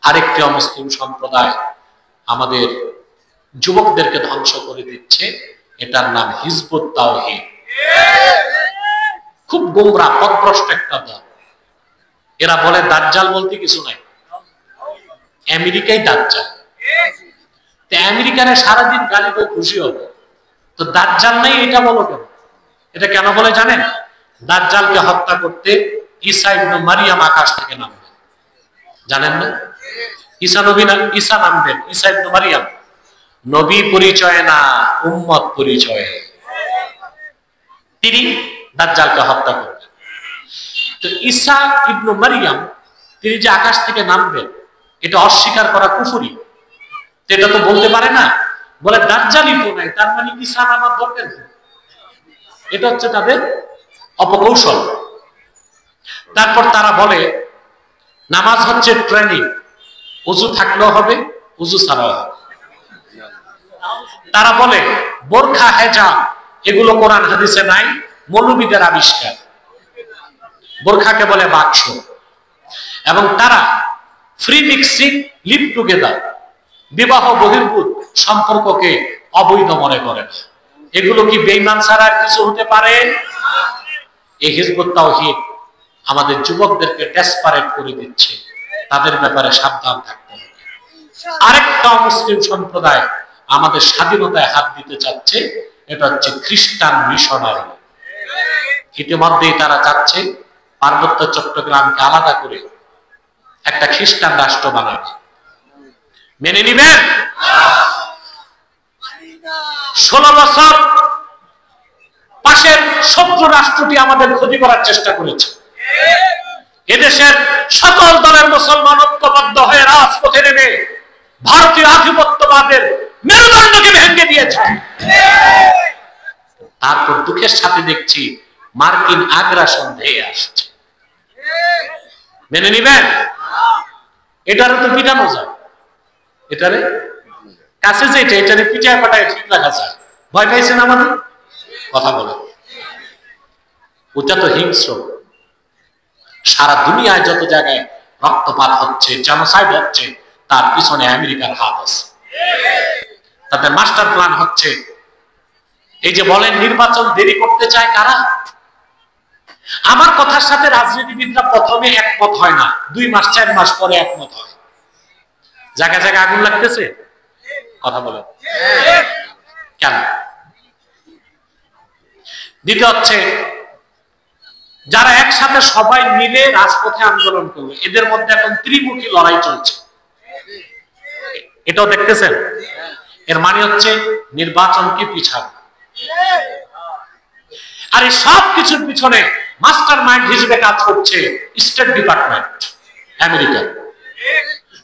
আরেকটি অমুসলিম সম্প্রদায় আমাদের যুবকদেরকে ধ্বংস করে দিচ্ছে, এটার নাম হিজবুত তাওহীদ। খুব গোমরা পথভ্রষ্ট একটা দল। এরা বলে দাজ্জাল বলতে কিছু নাই, আমেরিকাই দাজ্জাল। তো আমেরিকানে সারাদিন গালি করে খুশি হবে, তো দাজ্জাল নেই এটা বলো কেন? এটা কেন বলে জানেন? দাজ্জালকে হত্যা করতে ঈসা ইবনে মারিয়াম আকাশ থেকে নামবেন, জানেন না? ঈসা নবী না, ঈসা নামবেন, ঈসা ইবনে মারিয়াম। নবী পরিচয় না, উম্মত পরিচয়। তিনি দাজ্জালকে হত্যা করবেন। তো ঈসা ইবনে মারিয়াম তিনি যে আকাশ থেকে নামবেন, এটা অস্বীকার করা কুফরি। এটা তো বলতে পারে না, বলে দাজ্জালই তো নাই, তার মানে ঈসা নামার দরকার কি? এটা হচ্ছে তাদের অপকৌশল। তারপর তারা বলে নামাজ হচ্ছে ট্রেনিং, ওযু থাকলেও হবে, ওযু ছাড়াও হবে। তারা বলে বোরখা হেজাব এগুলো কোরআন হাদিসে নাই, মৌলবীদের আবিষ্কার। বোরখাকে বলে বাক্স। এবং তারা ফ্রি মিক্সিং, লিভ টুগেদার, বিবাহ বহির্ভূত সম্পর্ককে অবৈধ মনে করে। এগুলো কি বেঈমান ছাড়া আর কিছু হতে পারে? এই হিজবুত তাওহীদ আমাদের যুবকদেরকে ডেসপারেট করে দিচ্ছে, তাদের ব্যাপারে সাবধান থাকতে হবে। আরেকটা মুসলিম সম্প্রদায় আমাদের স্বাধীনতায় হাত দিতে চাচ্ছে, এটা হচ্ছে খ্রিস্টান মিশনারি। ইতিমধ্যেই তারা চাচ্ছে পার্বত্য চট্টগ্রামকে আলাদা করে একটা খ্রিস্টান রাষ্ট্র বানাবে। মেনে নিবেন? 16 বছর পাশের শত্রু রাষ্ট্রটি আমাদের ক্ষতি করার চেষ্টা করেছে। এদেশের সকল দলের মুসলমান ঐক্যবদ্ধ হয়ে রাজপথে নেমে ভারতীয় আধিপত্যবাদের মেরুদণ্ডকে ভেঙে দিয়েছে। তারপর দুঃখের সাথে দেখছি মার্কিন আগ্রাসন ধেয়ে আসছে। মেনে নিবেন? এটারও তো পিটানো যায়, এটারে কাছে যেটা এটারে পিটায় পাটায় ঠিক রাখা যায়। ভয় পাইছেন আমাদের? কথা বলে ওটা তো হিংস্র। সারা দুনিয়ায় যত জায়গায় রক্তপাত হচ্ছে, জেনোসাইড হচ্ছে, তার পিছনে আমেরিকার হাত আছে। তাদের মাস্টার প্ল্যান হচ্ছে। এই যে বলেন নির্বাচন দেরি করতে চায় কারা? আমার কথার সাথে রাজনীতিবিদরা প্রথমে একমত হয় না, 2 মাস 4 মাস পরে একমত হয়। জায়গায় জায়গায় আগুন লাগতেছে, কথা বলে কেন? দ্বিতীয় হচ্ছে যারা একসাথে সবাই মিলে রাজপথে আন্দোলন করবে, এদের মধ্যে এখন ত্রিমুখী লড়াই চলছে, এটাও দেখতেছেন। এর মানে হচ্ছে নির্বাচনকে পিছাবে। আর এই সব কিছুর পিছনে মাস্টার মাইন্ড হিসেবে কাজ করছে স্টেট ডিপার্টমেন্ট আমেরিকা।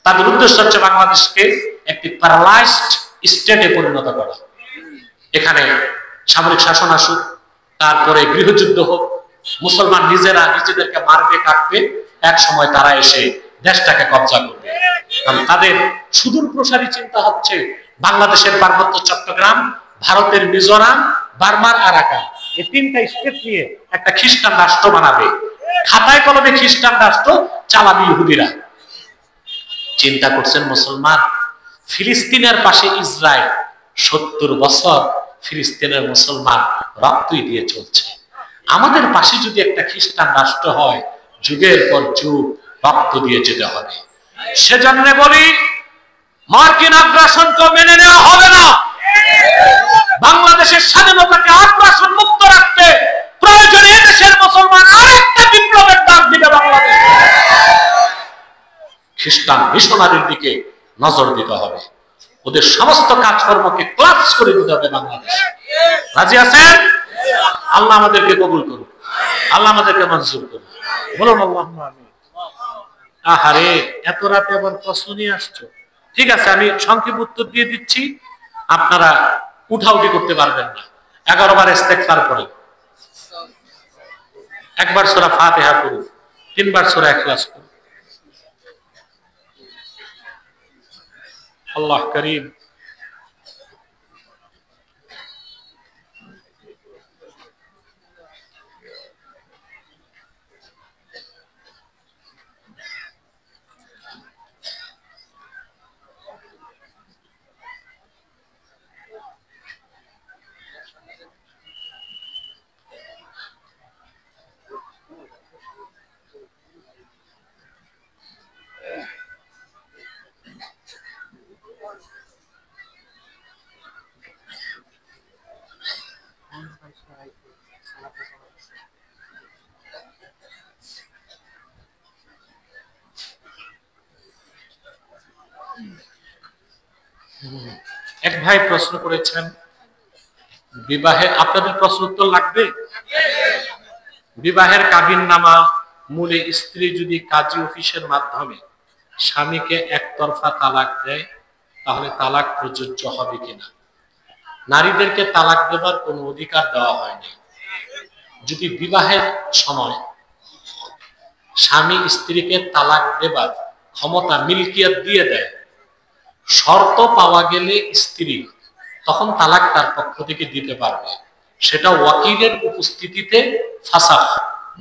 তাদের উদ্দেশ্য হচ্ছে বাংলাদেশকে একটি প্যারালাইজড স্টেটে পরিণত করা। এখানে সামরিক শাসন আসুক, তারপরে গৃহযুদ্ধ হোক, মুসলমান নিজেরা নিজেদেরকে মারবে কাটবে, এক সময় তারা এসে দেশটাকে কবজা করবে। কারণ তাদের সুদূর প্রসারী চিন্তা হচ্ছে বাংলাদেশের পার্বত্য চট্টগ্রাম, ভারতের মিজোরাম, বার্মার আরাকান, এই 3টা স্টেট নিয়ে একটা খ্রিস্টান রাষ্ট্র বানাবে। খাতায় কলমে খ্রিস্টান রাষ্ট্র চালাবে ইহুদিরা। চিন্তা করছেন মুসলমান, ফিলিস্তিনের পাশে ইসরায়েল, 70 বছর ফিলিস্তিনের মুসলমান রক্তই দিয়ে চলছে। আমাদের পাশে যদি একটা খ্রিস্টান রাষ্ট্র হয়, যুগের পর যুগ রক্ত দিয়ে যেতে হবে। সেজন্য বলি মার্কিন আগ্রাসনকে মেনে নেওয়া হবে না। বাংলাদেশের স্বাধীনতাকে আগ্রাসন মুক্ত রাখতে প্রয়োজনে দেশের মুসলমান আরেকটা বিপ্লবের ডাক দিবে। বাংলাদেশ খ্রিস্টান মিশনারির দিকে নজর দিতে হবে, ওদের সমস্ত কাজকর্মকে ক্লাস করে দিতে হবে। বাংলাদেশ রাজি আছেন? আল্লাহ আমাদেরকে কবুল করুন, আল্লাহ আমাদেরকে মঞ্জুর করুন, বলুন আল্লাহুম্মা আমিন। আহারে, এত রাতে আবার প্রশ্ন নিয়ে আসছো। ঠিক আছে, আমি সংক্ষেপ উত্তর দিয়ে দিচ্ছি, আপনারা উঠাউঠি করতে পারবেন না। 11 বার ইস্তেগফার করেন, 1 বার সূরা ফাতিহা পড়ুন, 3 বার সূরা ইখলাস পড়ুন। আল্লাহ করিম। এক ভাই প্রশ্ন করেছেন, বিবাহে আপনাদের প্রশ্ন উত্তর লাগবে? বিবাহের কাবিননামা মূলে স্ত্রী যদি কাজী অফিসের মাধ্যমে স্বামীকে একতরফা তালাক দেয় তাহলে তালাক প্রযোজ্য হবে কিনা? নারীদেরকে তালাক দেবার কোনো অধিকার দেওয়া হয়নি। যদি বিবাহের সময় স্বামী স্ত্রীকে তালাক দেবার ক্ষমতা মিলকিয়াত দিয়ে দেয়, শর্ত পাওয়া গেলে স্ত্রী তখন তালাক তার পক্ষ থেকে দিতে পারবে। সেটা ওয়াকিলের উপস্থিতিতে ফাসাখ,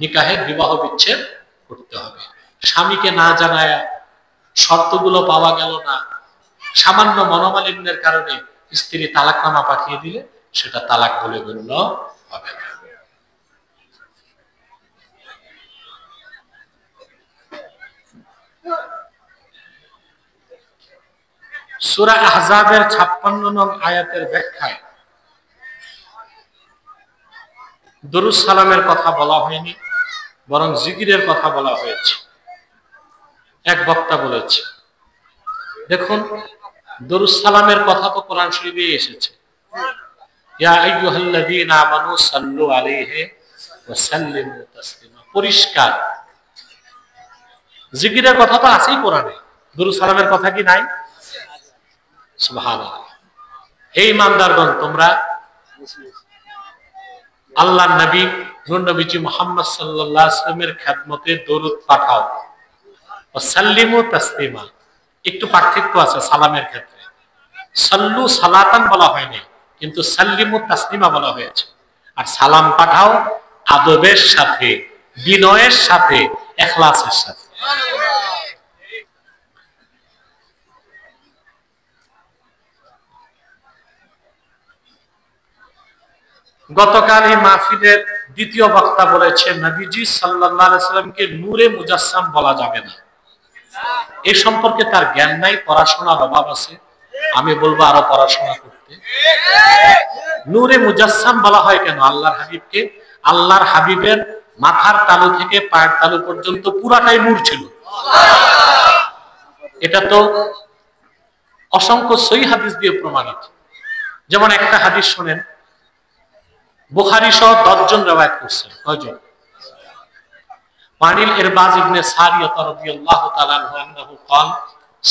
নিকাহের বিবাহ বিচ্ছেদ করতে হবে। স্বামীকে না জানায় শর্তগুলো পাওয়া গেল না, সামান্য মনোমালিন্যের কারণে স্ত্রী তালাকনামা পাঠিয়ে দিলে সেটা তালাক বলে গণ্য হবে না। সূরা আহজাবের 56 নং আয়াতের ব্যাখ্যায় দরুদ সালামের কথা বলা হয়নি, বরং জিকিরের কথা বলা হয়েছে। এক বক্তা বলেছে, দেখুন দরুদ সালামের কথা তো কোরআন শরীফে এসেছে, ইয়া আইয়ুহাল্লাযীনা আমানু সাল্লু আলাইহি ওয়া সাল্লিমু তাসলিমা, পরিষ্কার। জিকিরের কথা তো আছেই কোরআনে, দরুদ সালামের কথা কি নাই? সুবহানাল্লাহ। হে ঈমানদারগণ, তোমরা আল্লাহর নবী নবীজি মুহাম্মদ সাল্লাল্লাহু আলাইহি ওয়াসাল্লামের খেদমতে দরুদ পাঠাও। ও সাল্লিমু তাসলিমা, একটু পার্থক্য আছে সালামের ক্ষেত্রে। সাল্লু সালাতান বলা হয়নি, কিন্তু সাল্লিমু তাসলিমা বলা হয়েছে। আর সালাম পাঠাও আদবের সাথে, বিনয়ের সাথে, ইখলাসের সাথে। গতকাল এই মাহফিলের দ্বিতীয় বক্তা বলেছে নবীজি সাল্লাল্লাহু আলাইহি ওয়াসাল্লামকে নূরে মুজাসসাম বলা যাবে না। এই সম্পর্কে তার জ্ঞান নাই, পড়াশোনার অভাব আছে। আমি বলবো আরো পড়াশোনা করতে। নূরে মুজাসসাম বলা হয় কেন আল্লাহর হাবিবকে? আল্লাহর হাবিবের মাথার তালু থেকে পায়ের তালু পর্যন্ত পুরাটাই নূর ছিল। এটা তো অসংখ্য সহিহ হাদিস দিয়ে প্রমাণিত। যেমন একটা হাদিস শুনেন, বুখারী সহ 10 জন রওয়ায়াত করছেন। কয়জন? ওয়ানিল ইরবাজ ইবনে সারিয়াহ রাদিয়াল্লাহু তাআলা আনহু قال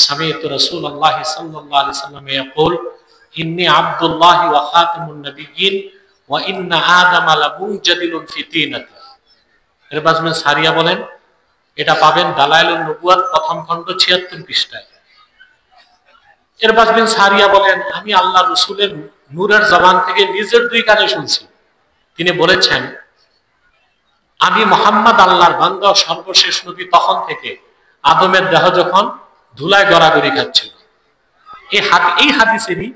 سمعت رسول الله صلى الله عليه وسلم يقول إني عبد الله وخاتم النبيين وإن آدم لمنجدل في طينته। ইরবাজ বিন সারিয়া বলেন, এটা পাবেন দালাইলুন নবুওয়াত প্রথম খণ্ড 76 পৃষ্ঠায়। ইরবাজ বিন সারিয়া বলেন, আমি আল্লাহ রাসূলের নূরের জবান থেকে নিজের 2 কানে শুনছি। তিনি বলেছেন, আমি মুহাম্মদ আল্লাহর বান্দা সর্বশেষ নবী তখন থেকে আদমের দেহ যখন ধুলায় গড়াগড়ি খাচ্ছিল। এই হাদিসেরই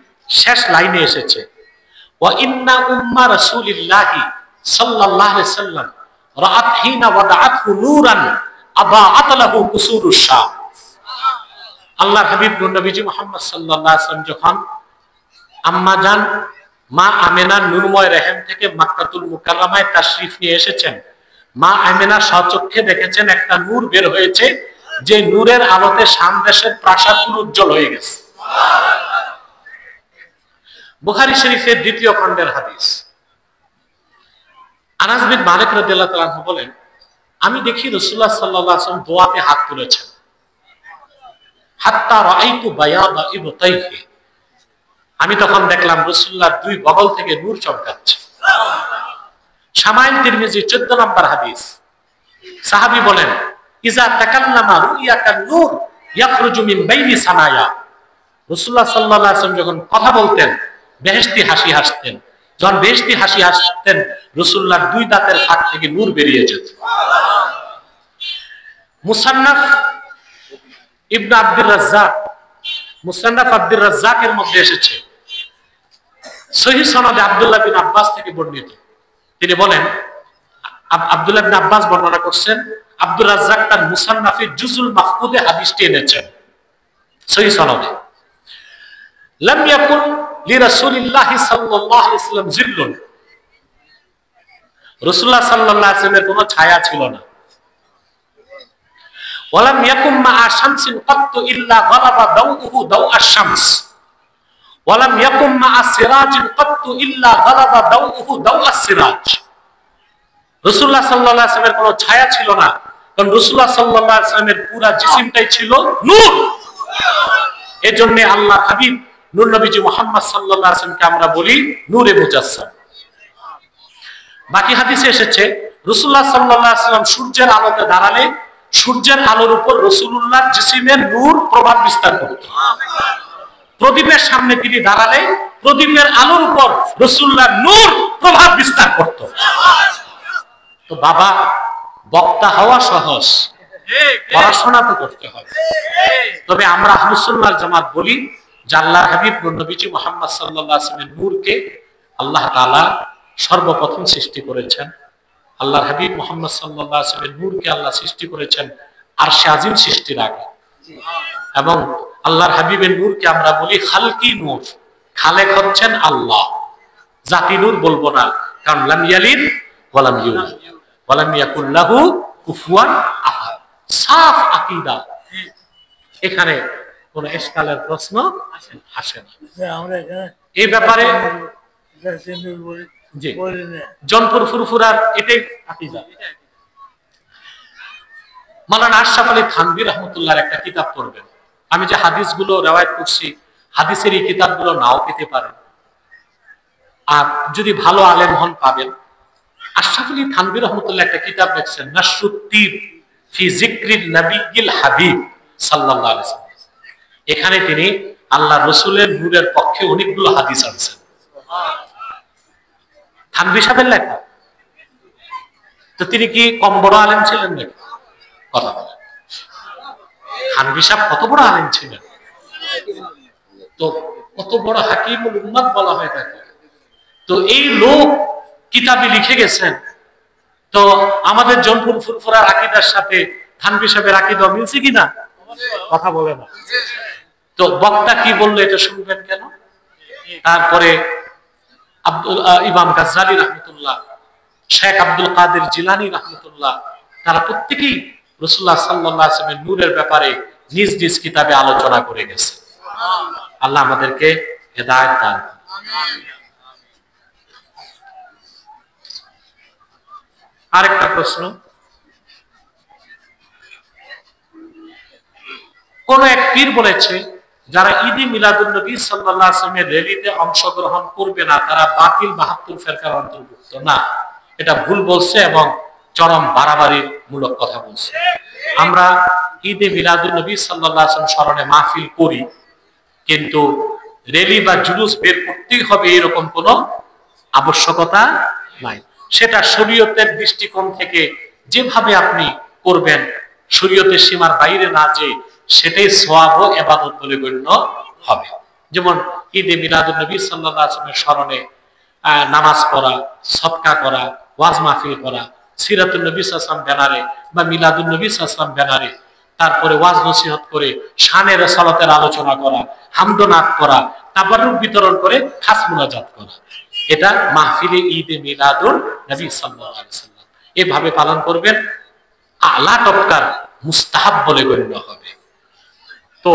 শেষ লাইনে এসেছে, ওয়া ইন্না উম্মা রাসূলিল্লাহি সাল্লাল্লাহু আলাইহি সাল্লাম রাআত হিনা ওয়াদাআতহু নূরান আদাআত লাহু কুসুরুশ শাম। আল্লাহর হাবিব নবীজি মুহাম্মদ সাল্লাল্লাহু আলাইহি সাল্লাম যখন আম্মা জান মা আমেনার নূরময় রেহেম থেকে মক্কাতুল মুকাররমায় তাশরিফ নিয়ে এসেছেন, মা আমেনা স্বচক্ষে দেখেছেন একটা নূর বের হয়েছে, যে নূরের আলোতে শাম দেশের প্রাসাদগুলো উজ্জ্বল হয়ে গেছে। বুখারী শরীফের 2য় খণ্ডের হাদিস। আনাস বিন মালিক রাদিয়াল্লাহু তাআলা আনহু বলেন, আমি দেখি রাসূলুল্লাহ সাল্লাল্লাহু আলাইহি ওয়াসাল্লাম দোয়াতে হাত তুলেছেন, হাত্তা রাআইতু বায়াদা ইবতাইহি, আমি তখন দেখলাম রাসূলুল্লাহর 2 বগল থেকে নূর চমকাচ্ছে। শামাইল তিরমিজি 14 নম্বর হাদিস। সাহাবী বলেন, ইজা তাকাল্লামা রুইয়াকান নূর ইয়াখরুজু মিন বাইনি সানায়া। রাসূলুল্লাহ সাল্লাল্লাহু আলাইহি ওয়াসাল্লাম যখন কথা বলতেন বেহেশতি হাসি হাসতেন, যখন বেহেশতি হাসি হাসতেন রাসূলুল্লাহর 2 দাঁতের ফাঁক থেকে নূর বেরিয়ে যেত। মুসান্নাফ ইবনে আব্দুর রাজ্জাক, মুসান্নাফ আব্দুর রাজ্জাকের মধ্যে এসেছে সহিহ সনদে আব্দুল্লাহ বিন আব্বাস থেকে বর্ণিত। তিনি বলেন, আব্দুল্লাহ বিন আব্বাস বর্ণনা করছেন, আব্দুর রাজ্জাক তার মুসান্নাফে জুজুল মাহফুজে হাদিসটি এনেছেন সহিহ সনদে। লাম ইয়াকুন লিরাসূলিল্লাহি সাল্লাল্লাহু আলাইহি ওয়াসাল্লাম জিল্লুন, রাসূলুল্লাহ সাল্লাল্লাহু আলাইহি ওয়াসাল্লামের কোনো ছায়া ছিল না। ওয়ালাম ইয়াকুম মা'a শামসিন কাত্তু ইল্লা গালাবা দাউহু দাউআশ শামস ওয়ালাম ইয়াকুম মা'a সিরাজিন কাত্তু ইল্লা গালাবা দাউহু দাউআস সিরাজ। রাসূলুল্লাহ সাল্লাল্লাহু আলাইহি ওয়াসাল্লামের কোনো ছায়া ছিল না, কারণ রাসূলুল্লাহ সাল্লাল্লাহু আলাইহি ওয়াসাল্লামের পুরা জিসিমটাই ছিল নূর। এজন্য আল্লাহর হাবিব নূর নবীজি মুহাম্মদ সাল্লাল্লাহু আলাইহি ওয়াসাল্লামকে আমরা বলি নূরে মুজাসসাম। বাকি হাদিসে এসেছে রাসূলুল্লাহ সাল্লাল্লাহু আলাইহি ওয়াসাল্লাম সূর্যের আলোতে দাঁড়ালে সূর্যের আলোর উপর রাসূলুল্লাহর জিসিমের নূর প্রভাব বিস্তার করত। প্রদীপের সামনে তিনি দাঁড়ালে প্রদীপের আলোর উপর রাসূলুল্লাহর নূর প্রভাব বিস্তার করত। তো বাবা, বক্তা হওয়া সহজ, পড়াশোনা তো করতে হবে। তবে আমরা আহলুস সুন্নাহ ওয়াল জামাত বলি যে আল্লাহর হাবিব নবীজি মুহাম্মদ সাল্লাল্লাহু আলাইহি ওয়াসাল্লামের নূরকে আল্লাহ তাআলা সর্বপ্রথম সৃষ্টি করেছেন। আল্লাহর হাবিব মুহাম্মদ সাল্লাল্লাহু আলাইহি ওয়াসাল্লামের নূরকে আল্লাহ সৃষ্টি করেছেন আরশে আজিম সৃষ্টির আগে। এবং আল্লাহর হাবিবের নূরকে আমরা বলি খালকি নূর। খালেক হচ্ছেন আল্লাহ, জাতি নূর বলবো না, কারণ লাম ইয়ালিদ ওয়া লাম ইউলাদ ওয়া লাম ইয়াকুল লাহু কুফুয়ান আহাদ। সাফ আকীদা, এখানে কোন ইশকালের প্রশ্ন আসে না। এই ব্যাপারে জি জনপুর ফুরফুরার এটাই আকীদা। মাওলানা আশরাফ আলী থানভী রাহমাতুল্লাহর একটা কিতাব পড়বেন। আমি যে হাদিসগুলো রিওয়ায়াত করছি, হাদিসের এই কিতাবগুলো নাও পেতে পারেন, আর যদি ভালো আলেম হন পাবেন। আশরাফ আলী থানভী রাহমাতুল্লাহ একটা কিতাব লিখছেন নাশরুত্তিব ফি যিকরিন নবিয়্যিল হাবিব সাল্লাল্লাহু আলাইহি ওয়াসাল্লাম। এখানে তিনি আল্লাহ রাসূলের নূরের পক্ষে অনেকগুলো হাদিস আনছেন। থানভী সাহেবের লেখা। তো তিনি কি কম বড় আলেম ছিলেন নাকি? কথা বলেন, থানভী সাহেব কত বড় আলেম ছিলেন? তো কত বড় হাকিমুল উম্মাত বলা হয় তাকে। তো এই লোক কিতাবে লিখে গেছেন। তো আমাদের জনপুর ফুরফুরার আকীদার সাথে থানভী সাহেবের আকীদা মিলছে কিনা? কথা বলে না। তো বক্তা কি বললো এটা শুনবেন কেন? তারপরে ইমাম গাজ্জালী রাহমাতুল্লাহ, শেখ আব্দুল কাদের জিলানী রাহমাতুল্লাহ, তারা প্রত্যেকেই রাসূলুল্লাহ সাল্লাল্লাহু আলাইহি ওয়াসাল্লামের নূরের ব্যাপারে নিজ নিজ কিতাবে আলোচনা করে গেছে। আল্লাহ আমাদেরকে হেদায়েত দান করুন। আরেকটা প্রশ্ন, কোন এক পীর বলেছে যারা ঈদে মিলাদুন নবী সাল্লাল্লাহু আলাইহি ওয়াসাল্লামের র্যালিতে অংশগ্রহণ করবে না তারা বাতিল 72 ফিরকার অন্তর্ভুক্ত না। এটা ভুল বলছে এবং চরম বাড়াবাড়ির মূলক কথা বলছে। আমরা ঈদে মিলাদুন নবী সাল্লাল্লাহু আলাইহি ওয়াসাল্লাম স্মরণে মাহফিল করি, কিন্তু র্যালি বা জুলুস বের করতেই হবে এরকম কোনো আবশ্যকতা নাই। সেটা শরীয়তের দৃষ্টিকোণ থেকে যেভাবে আপনি করবেন, শরীয়তের সীমার বাইরে না যে, সেটাই সওয়াব ও ইবাদত বলে গণ্য হবে। যেমন ঈদে মিলাদুন নবী সাল্লাল্লাহু আলাইহি ওয়াসাল্লামের স্মরণে নামাজ পড়া, সদকা করা, ওয়াজ মাহফিল করা, সিরাতুন নবী সাল্লাল্লাহু আলাইহি ওয়াসাল্লাম ব্যানারে বা মিলাদুন নবী সাল্লাল্লাহু আলাইহি ওয়াসাল্লাম ব্যানারে, তারপরে ওয়াজ নসিহত করে শানে রাসালাতের আলোচনা করা, হামদনাদ করা, তাবারুক বিতরণ করে খাস মুনাজাত করা, এটা মাহফিলে ঈদে মিলাদুন নবী সাল্লাল্লাহু আলাইহি ওয়াসাল্লাম এভাবে পালন করবেন। আলা টপকার মুস্তাহাব বলে গণ্য হবে। তো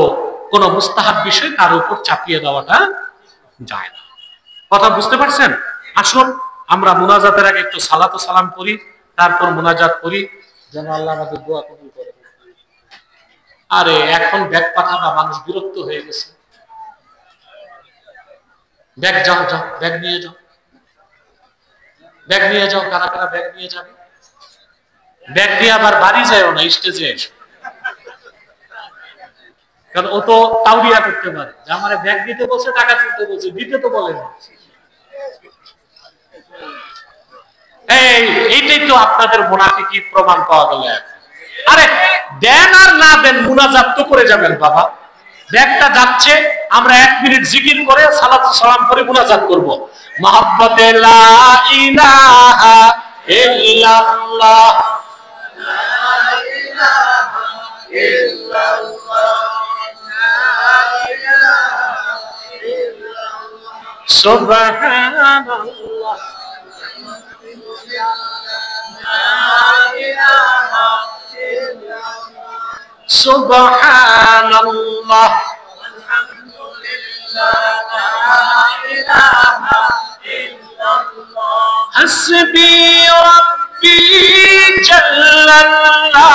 কোন মুস্তাহাব বিষয় তার উপর চাপিয়ে দেওয়াটা যায় না। কথা বুঝতে পারছেন? আসুন আমরা মুনাজাতের আগে একটু সালাত ও সালাম করি, তারপর মুনাজাত করি, যেন আল্লাহ আমাদের দোয়া কবুল করে। আরে এখন ব্যাগ পাঠাবা, মানুষ বিরক্ত হয়ে গেছে। ব্যাগ যাও, যাও ব্যাগ নিয়ে যাও, ব্যাগ নিয়ে যাও। কারা কারা ব্যাগ নিয়ে যাবে? ব্যাগ নিয়ে আবার বাড়ি যায়ও না, স্টেজে এসো। কারণ ও তো তাওরিয়া করতে পারে যে আমার ব্যাগ দিতে বলছে, টাকা তুলতে বলছে, দিতে তো বলে না। এইটাই তো আপনাদের মুনাফিকি প্রমাণ পাওয়া গেল। আরে দেন আর না দেন, মুনাজাত তো করে যাবেন বাবা। ব্যাগটা যাচ্ছে, আমরা 1 মিনিট জিকির করে সালাত সালাম করে মুনাজাত করব। মুহাব্বতে লা ইলাহা ইল্লাল্লাহ, লা ইলাহা ইল্লাল্লাহ, সুবহানাল্লাহ, লা ইলাহা ইল্লাল্লাহ, সুবহানাল্লাহ, হাসবি রাব্বি জাল্লাল্লাহ,